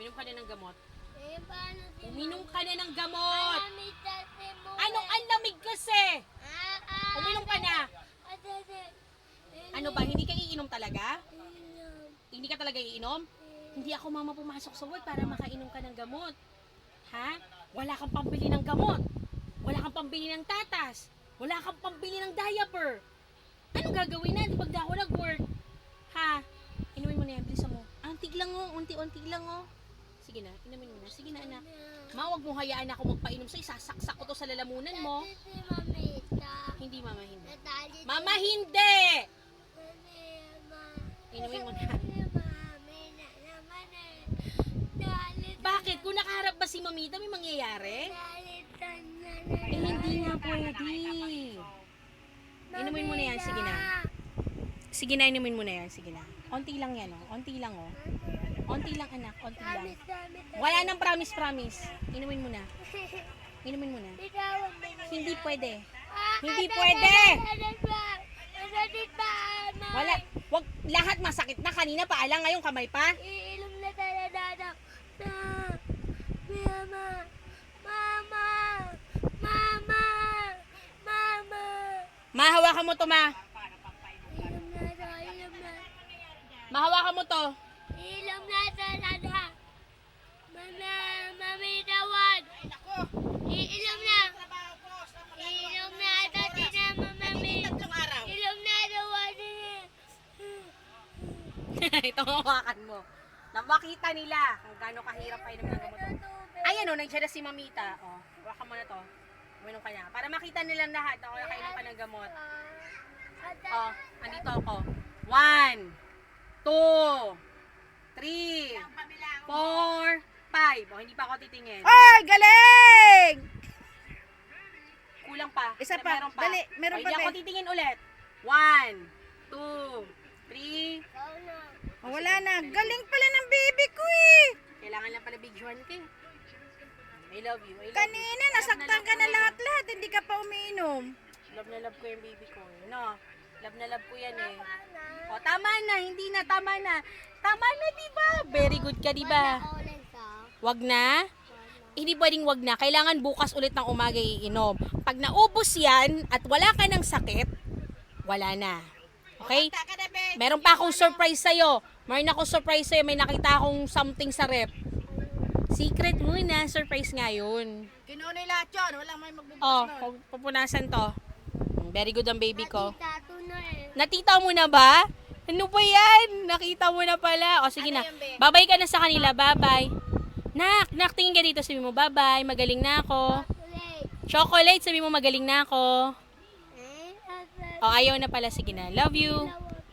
Uminom ka na ng gamot. Eh, paano si Uminom ka na ng gamot. Mami, kasi mo. Anong ang lamig kasi? Uminom ka na. Ano ba, hindi ka iinom talaga? Hindi ka talaga iinom? Hindi ako mama pumasok sa work para makainom ka ng gamot. Ha? Wala kang pambili ng gamot. Wala kang pambili ng tatas. Wala kang pambili ng diaper. Ano gagawin na? Di ba ako nag-work? Ha? Inumin mo na yan, bilisan mo. Antig lang oh, unti-unti lang oh. Sige na, inumin mo na. Sige na anak. Ma, wag mo hayaan ako magpainom sa'yo. Sasaksak ko to sa lalamunan mo. Si Mamita. Hindi mama, hindi. Natali Mama, hindi! si Inumin mo na. Mami na naman eh. Dalit. Bakit? Kung nakaharap ba si Mamita, may mangyayari? Dalitan na Eh, hindi nga pwede. Inumin mo na yan, sige na. Sige na, inumin mo na yan, sige na. Onti lang yan, oh. Onti lang, oh. Onti lang, anak, onti lang. Wala nang promise. Inumin mo na. Inumin mo na. Hindi pwede. Hindi pwede! Wala. Wag, lahat masakit na. Kanina pa alang, ngayon kamay pa. Iilom na tayo, dadak. Mama. Mama. Mama. Mama. Mahawakan mo to, ma. Ilom na to, ilom na. Mahawakan mo to. Ilom na to, dadak. Mama, mami tawad. Iilom na. Ilom na to, tinama mami. Ilom na tawad. Ito hawakan mo. Namakita nila kung gaano kahirap pa inom ng gamot. Ayan o, nandiyan na si Mamita. O, hawakan mo na to. Uminom ka na. Para makita nilang lahat ako nakainom ka ng gamot. O, andito ako. 1, 2, 3, 4, 5. O, hindi pa ako titingin. Ay, galing! Kulang pa. Isa pa. Meron pa. Dali, meron O, pa, hindi ako te. titingin ulit. 1, 2, 3. Oh, wala na. Galing pala ng baby ko eh. Kailangan lang pala videoan ka eh. I love you. I love Kanina, you. nasaktan ka na lahat-lahat. Hindi ka pa umiinom. Love na love ko yung baby ko. No? Love na love ko yan eh. O, tama na. Hindi na. Tama na. Tama na, diba? Very good ka, diba? Wag na? Hindi pwedeng wag na. Kailangan bukas ulit ng umaga iinom. Pag naubos yan at wala ka ng sakit, wala na. Okay? Meron pa akong surprise sa'yo. Meron akong surprise sa'yo. May nakita akong something sa rep. Secret muna. Surprise nga yun. Kinuha lahat yun. Walang may magbubukas Oh, pupunasan to. Very good ang baby ko. Tato na eh. Nakita mo na ba? Ano ba yan? Nakita mo na pala. O sige na. Babay ka na sa kanila. Bye-bye. Nak, tingin ka dito. Sabi mo, bye-bye. Magaling na ako. Chocolate. Sabi mo, magaling na ako. O, ayaw na pala. Sige na. Love you.